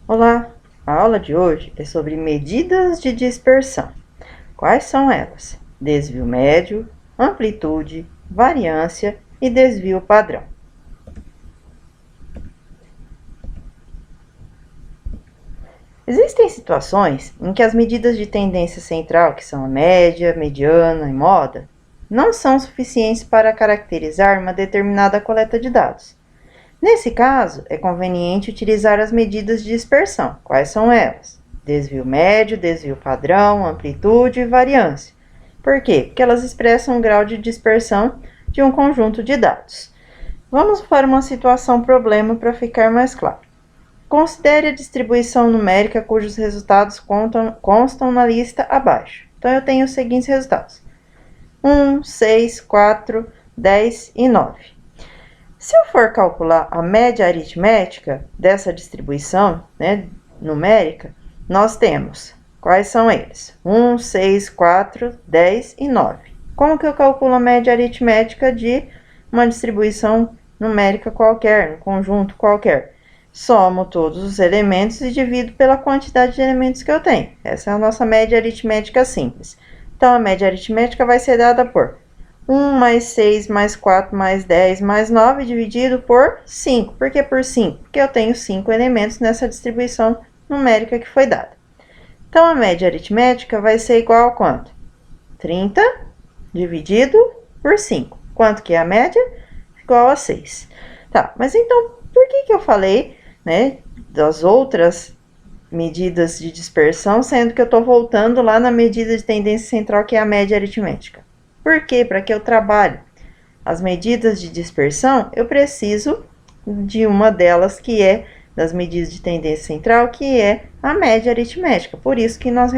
Olá! A aula de hoje é sobre medidas de dispersão. Quais são elas? Desvio médio, amplitude, variância e desvio padrão. Existem situações em que as medidas de tendência central, que são a média, mediana e moda, não são suficientes para caracterizar uma determinada coleta de dados. Nesse caso, é conveniente utilizar as medidas de dispersão. Quais são elas? Desvio médio, desvio padrão, amplitude e variância. Por quê? Porque elas expressam o grau de dispersão de um conjunto de dados. Vamos para uma situação problema para ficar mais claro. Considere a distribuição numérica cujos resultados constam na lista abaixo. Então, eu tenho os seguintes resultados: 1, 6, 4, 10 e 9. Se eu for calcular a média aritmética dessa distribuição, numérica, nós temos, quais são eles? 1, 6, 4, 10 e 9. Como que eu calculo a média aritmética de uma distribuição numérica qualquer, um conjunto qualquer? Somo todos os elementos e divido pela quantidade de elementos que eu tenho. Essa é a nossa média aritmética simples. Então, a média aritmética vai ser dada por 1 mais 6 mais 4 mais 10 mais 9 dividido por 5. Por que por 5? Porque eu tenho 5 elementos nessa distribuição numérica que foi dada. Então, a média aritmética vai ser igual a quanto? 30 dividido por 5. Quanto que é a média? Igual a 6. Tá, mas então, por que eu falei, das outras medidas de dispersão, sendo que eu estou voltando lá na medida de tendência central, que é a média aritmética? Por quê? Para que eu trabalhe as medidas de dispersão, eu preciso de uma delas, que é das medidas de tendência central, que é a média aritmética. Por isso que nós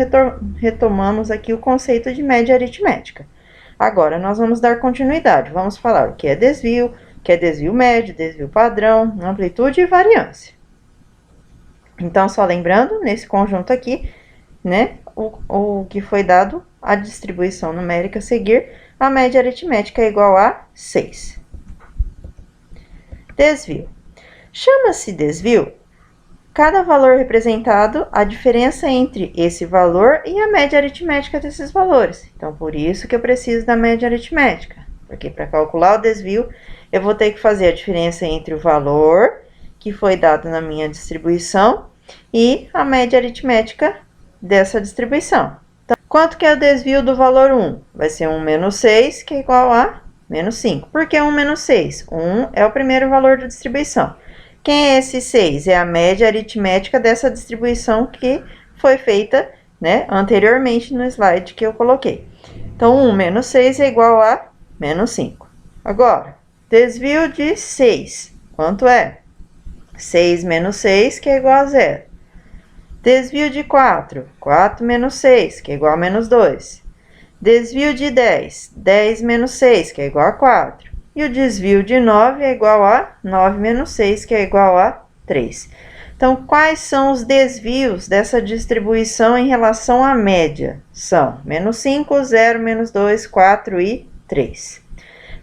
retomamos aqui o conceito de média aritmética. Agora, nós vamos dar continuidade. Vamos falar o que é desvio médio, desvio padrão, amplitude e variância. Então, só lembrando, nesse conjunto aqui, o que foi dado, a distribuição numérica a seguir, a média aritmética é igual a 6. Desvio. Chama-se desvio cada valor representado, a diferença entre esse valor e a média aritmética desses valores. Então, por isso que eu preciso da média aritmética, porque para calcular o desvio, eu vou ter que fazer a diferença entre o valor que foi dado na minha distribuição e a média aritmética dessa distribuição. Então, quanto que é o desvio do valor 1? Vai ser 1 menos 6, que é igual a menos 5. Por que 1 menos 6? 1 é o primeiro valor da distribuição. Quem é esse 6? É a média aritmética dessa distribuição que foi feita, anteriormente no slide que eu coloquei. Então, 1 menos 6 é igual a menos 5. Agora, desvio de 6. Quanto é? 6 menos 6, que é igual a 0. Desvio de 4. 4 menos 6, que é igual a menos 2. Desvio de 10. 10 menos 6, que é igual a 4. E o desvio de 9 é igual a 9 menos 6, que é igual a 3. Então, quais são os desvios dessa distribuição em relação à média? São menos 5, 0, menos 2, 4 e 3.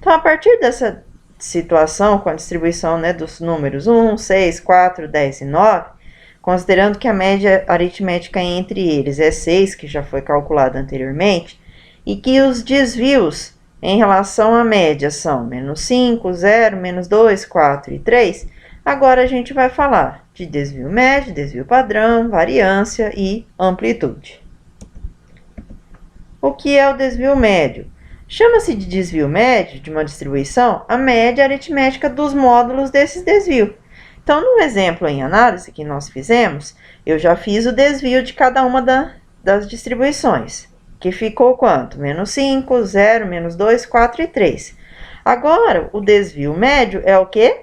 Então, a partir dessa situação com a distribuição dos números 1, 6, 4, 10 e 9, considerando que a média aritmética entre eles é 6, que já foi calculada anteriormente, e que os desvios em relação à média são menos 5, 0, menos 2, 4 e 3, agora a gente vai falar de desvio médio, desvio padrão, variância e amplitude. O que é o desvio médio? Chama-se de desvio médio de uma distribuição a média aritmética dos módulos desses desvios. Então, no exemplo em análise que nós fizemos, eu já fiz o desvio de cada uma das distribuições, que ficou quanto? Menos 5, 0, menos 2, 4 e 3. Agora, o desvio médio é o quê?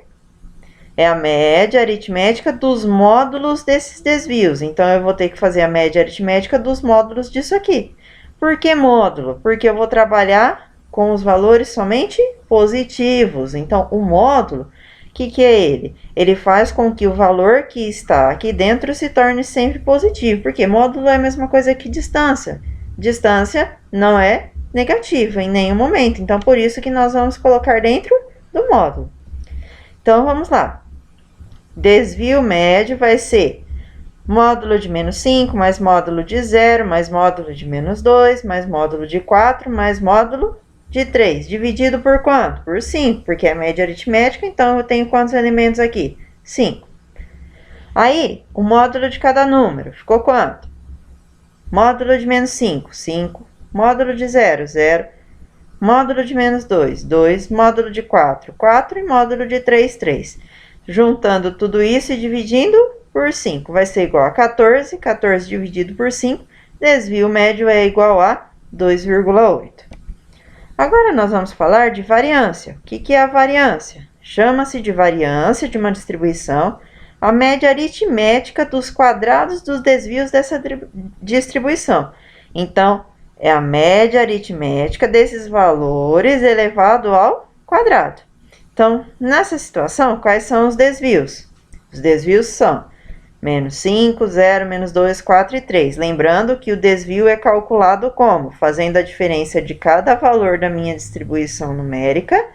É a média aritmética dos módulos desses desvios. Então, eu vou ter que fazer a média aritmética dos módulos disso aqui. Por que módulo? Porque eu vou trabalhar com os valores somente positivos. Então, o módulo, o que é ele? Ele faz com que o valor que está aqui dentro se torne sempre positivo. Porque módulo é a mesma coisa que distância. Distância não é negativa em nenhum momento. Então, por isso que nós vamos colocar dentro do módulo. Então, vamos lá. Desvio médio vai ser módulo de menos 5, mais módulo de 0, mais módulo de menos 2, mais módulo de 4, mais módulo de 3. Dividido por quanto? Por 5, porque é média aritmética, então eu tenho quantos elementos aqui? 5. Aí, o módulo de cada número ficou quanto? Módulo de menos 5, 5. Módulo de 0, 0. Módulo de menos 2, 2. Módulo de 4, 4. E módulo de 3, 3. Juntando tudo isso e dividindo por 5, vai ser igual a 14. 14 dividido por 5, desvio médio é igual a 2,8. Agora nós vamos falar de variância. O que é a variância? Chama-se de variância de uma distribuição a média aritmética dos quadrados dos desvios dessa distribuição. Então, é a média aritmética desses valores elevado ao quadrado. Então, nessa situação, quais são os desvios? Os desvios são menos 5, 0, menos 2, 4 e 3. Lembrando que o desvio é calculado como? Fazendo a diferença de cada valor da minha distribuição numérica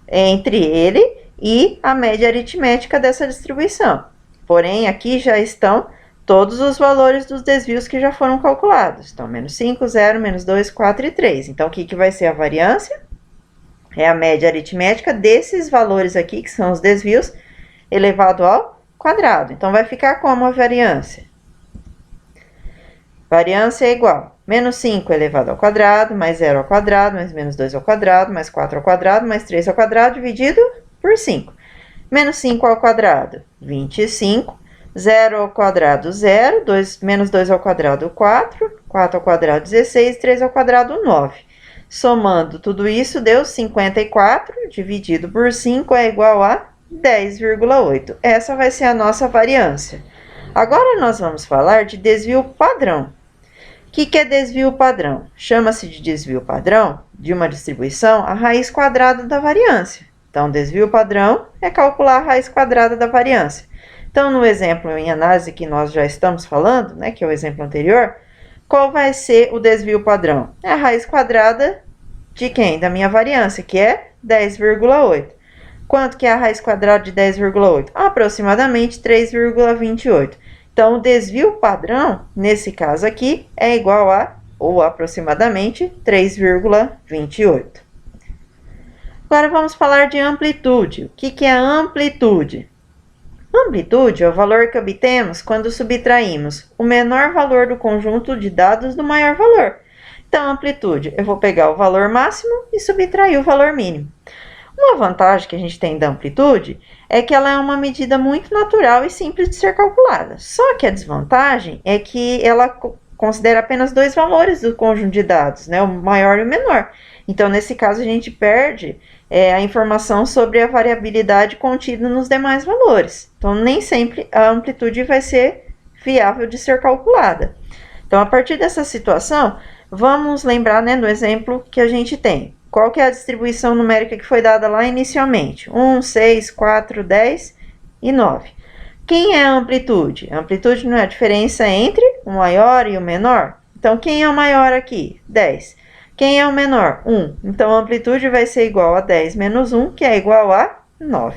entre ele e a média aritmética dessa distribuição. Porém, aqui já estão todos os valores dos desvios que já foram calculados. Então, menos 5, 0, menos 2, 4 e 3. Então, o que vai ser a variância? É a média aritmética desses valores aqui, que são os desvios, elevado ao quadrado. Então, vai ficar como a variância? Variância é igual a menos 5 elevado ao quadrado, mais 0 ao quadrado, mais menos 2 ao quadrado, mais 4 ao quadrado, mais 3 ao quadrado, dividido por 5. Menos 5 ao quadrado, 25. 0 ao quadrado, 0. Menos 2 ao quadrado, 4. 4 ao quadrado, 16. 3 ao quadrado, 9. Somando tudo isso, deu 54. Dividido por 5 é igual a 10,8. Essa vai ser a nossa variância. Agora, nós vamos falar de desvio padrão. O que é desvio padrão? Chama-se de desvio padrão de uma distribuição a raiz quadrada da variância. Então, desvio padrão é calcular a raiz quadrada da variância. Então, no exemplo em análise que nós já estamos falando, né, que é o exemplo anterior, qual vai ser o desvio padrão? É a raiz quadrada de quem? Da minha variância, que é 10,8. Quanto que é a raiz quadrada de 10,8? Aproximadamente 3,28. Então, o desvio padrão, nesse caso aqui, é igual a, ou aproximadamente, 3,28. Agora, vamos falar de amplitude. O que é amplitude? Amplitude é o valor que obtemos quando subtraímos o menor valor do conjunto de dados do maior valor. Então, amplitude, eu vou pegar o valor máximo e subtrair o valor mínimo. Uma vantagem que a gente tem da amplitude é que ela é uma medida muito natural e simples de ser calculada. Só que a desvantagem é que ela considera apenas dois valores do conjunto de dados, né? O maior e o menor. Então, nesse caso, a gente perde a informação sobre a variabilidade contida nos demais valores. Então, nem sempre a amplitude vai ser viável de ser calculada. Então, a partir dessa situação, vamos lembrar, né, do exemplo que a gente tem. Qual que é a distribuição numérica que foi dada lá inicialmente? 1, 6, 4, 10 e 9. Quem é a amplitude? A amplitude não é a diferença entre o maior e o menor? Então, quem é o maior aqui? 10. Quem é o menor? 1. Então, a amplitude vai ser igual a 10 menos 1, que é igual a 9.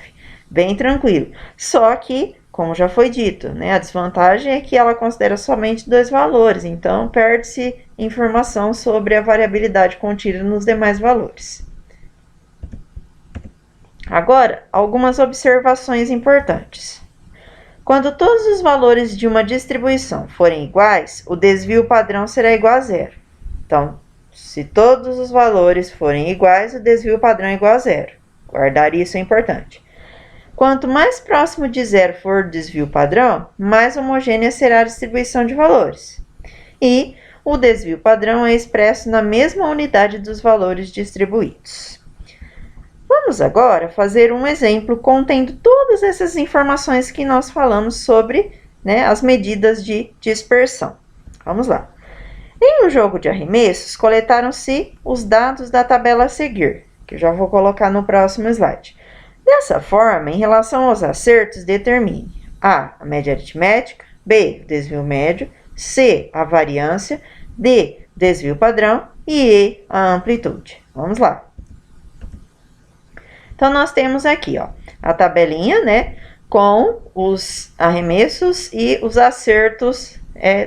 Bem tranquilo. Só que, como já foi dito, né, a desvantagem é que ela considera somente dois valores. Então, perde-se informação sobre a variabilidade contida nos demais valores. Agora, algumas observações importantes. Quando todos os valores de uma distribuição forem iguais, o desvio padrão será igual a zero. Então, se todos os valores forem iguais, o desvio padrão é igual a zero. Guardar isso é importante. Quanto mais próximo de zero for o desvio padrão, mais homogênea será a distribuição de valores. E o desvio padrão é expresso na mesma unidade dos valores distribuídos. Vamos agora fazer um exemplo contendo todas essas informações que nós falamos sobre, né, as medidas de dispersão. Vamos lá. Em um jogo de arremessos, coletaram-se os dados da tabela a seguir, que eu já vou colocar no próximo slide. Dessa forma, em relação aos acertos, determine A, a média aritmética, B, o desvio médio, C, a variância, D, desvio padrão e E, a amplitude. Vamos lá. Então, nós temos aqui, ó, a tabelinha, né, com os arremessos e os acertos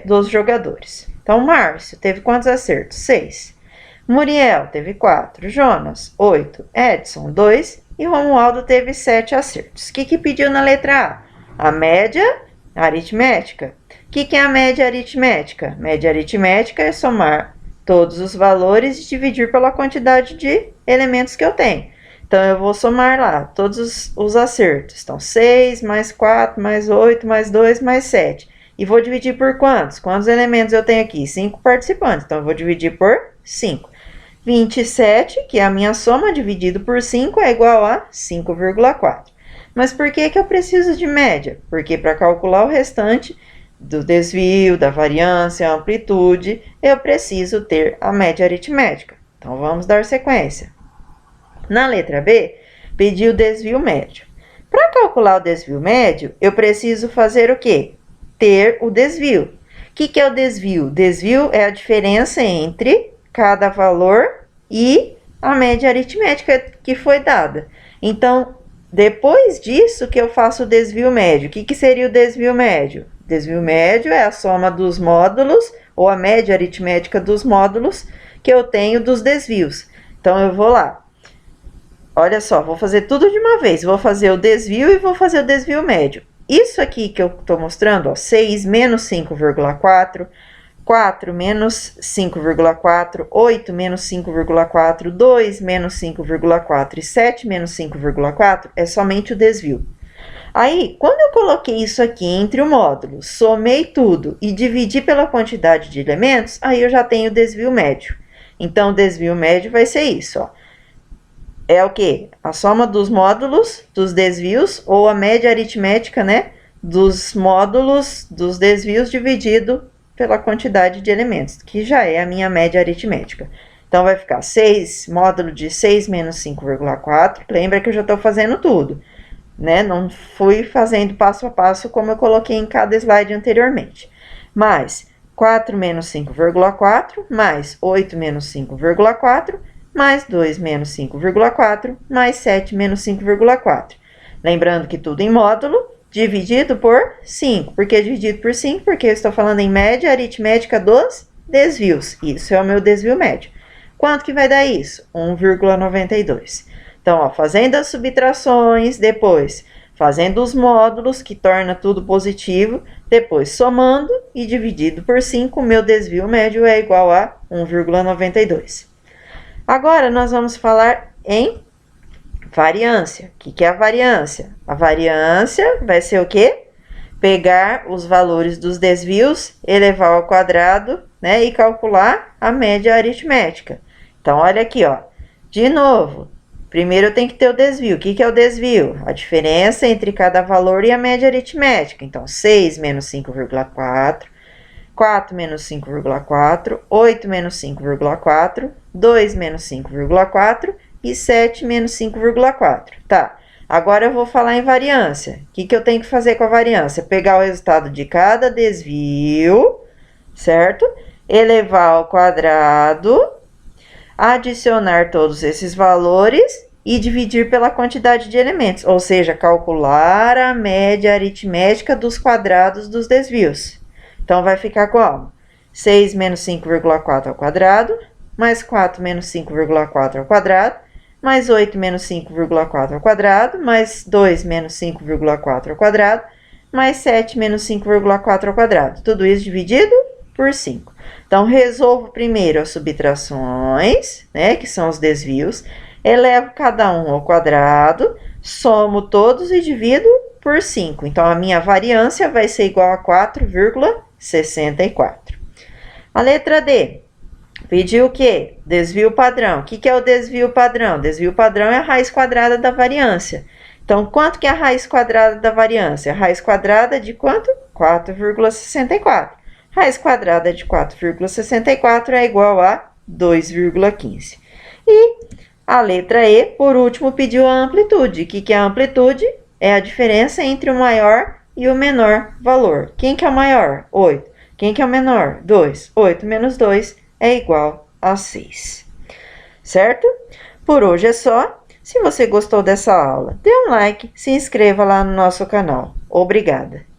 dos jogadores. Então, Márcio teve quantos acertos? 6. Muriel teve 4. Jonas, 8. Edson, 2. E Romualdo teve 7 acertos. O que pediu na letra A? A média aritmética. O que é a média aritmética? Média aritmética é somar todos os valores e dividir pela quantidade de elementos que eu tenho. Então, eu vou somar lá todos os acertos. Então, 6 mais 4 mais 8 mais 2 mais 7. E vou dividir por quantos? Quantos elementos eu tenho aqui? 5 participantes. Então, eu vou dividir por 5. 27, que é a minha soma, dividido por 5, é igual a 5,4. Mas por que eu preciso de média? Porque para calcular o restante do desvio, da variância, amplitude, eu preciso ter a média aritmética. Então, vamos dar sequência. Na letra B, pediu o desvio médio. Para calcular o desvio médio, eu preciso fazer o quê? Ter o desvio. O que é o desvio? Desvio é a diferença entre cada valor e a média aritmética que foi dada. Então, depois disso que eu faço o desvio médio. O que seria o desvio médio? Desvio médio é a soma dos módulos, ou a média aritmética dos módulos que eu tenho dos desvios. Então, eu vou lá. Olha só, vou fazer tudo de uma vez. Vou fazer o desvio e vou fazer o desvio médio. Isso aqui que eu estou mostrando, ó, 6 menos 5,4, 4 menos 5,4, 8 menos 5,4, 2 menos 5,4 e 7 menos 5,4 é somente o desvio. Aí, quando eu coloquei isso aqui entre o módulo, somei tudo e dividi pela quantidade de elementos, aí eu já tenho o desvio médio. Então, o desvio médio vai ser isso, ó. É o quê? A soma dos módulos dos desvios, ou a média aritmética, né? Dos módulos dos desvios dividido pela quantidade de elementos, que já é a minha média aritmética. Então, vai ficar 6, módulo de 6 menos 5,4. Lembra que eu já estou fazendo tudo, né? Não fui fazendo passo a passo como eu coloquei em cada slide anteriormente. Mais 4 menos 5,4, mais 8 menos 5,4, mais 2 menos 5,4, mais 7 menos 5,4. Lembrando que tudo em módulo, dividido por 5. Por que dividido por 5? Porque eu estou falando em média aritmética dos desvios. Isso é o meu desvio médio. Quanto que vai dar isso? 1,92. Então, ó, fazendo as subtrações, depois fazendo os módulos, que torna tudo positivo, depois somando e dividido por 5, o meu desvio médio é igual a 1,92. Agora, nós vamos falar em variância. O que é a variância? A variância vai ser o quê? Pegar os valores dos desvios, elevar ao quadrado, né? E calcular a média aritmética. Então, olha aqui, ó. De novo, primeiro eu tenho que ter o desvio. O que é o desvio? A diferença entre cada valor e a média aritmética. Então, 6 menos 5,4. 4 menos 5,4, 8 menos 5,4, 2 menos 5,4 e 7 menos 5,4. Tá, agora eu vou falar em variância. O que eu tenho que fazer com a variância? Pegar o resultado de cada desvio, certo? Elevar ao quadrado, adicionar todos esses valores e dividir pela quantidade de elementos, ou seja, calcular a média aritmética dos quadrados dos desvios. Então, vai ficar como? 6 menos 5,4 ao quadrado, mais 4 menos 5,4 ao quadrado, mais 8 menos 5,4 ao quadrado, mais 2 menos 5,4 ao quadrado, mais 7 menos 5,4 ao quadrado. Tudo isso dividido por 5. Então, resolvo primeiro as subtrações, né, que são os desvios, elevo cada um ao quadrado, somo todos e divido por 5. Então, a minha variância vai ser igual a 4,64. A letra D pediu o quê? Desvio padrão. O que é o desvio padrão? Desvio padrão é a raiz quadrada da variância. Então, quanto que é a raiz quadrada da variância? A raiz quadrada de quanto? 4,64. Raiz quadrada de 4,64 é igual a 2,15. E a letra E, por último, pediu a amplitude. O que é a amplitude? É a diferença entre o maior e o menor valor. Quem que é o maior? 8. Quem que é o menor? 2. 8 menos 2 é igual a 6. Certo? Por hoje é só. Se você gostou dessa aula, dê um like, se inscreva lá no nosso canal. Obrigada!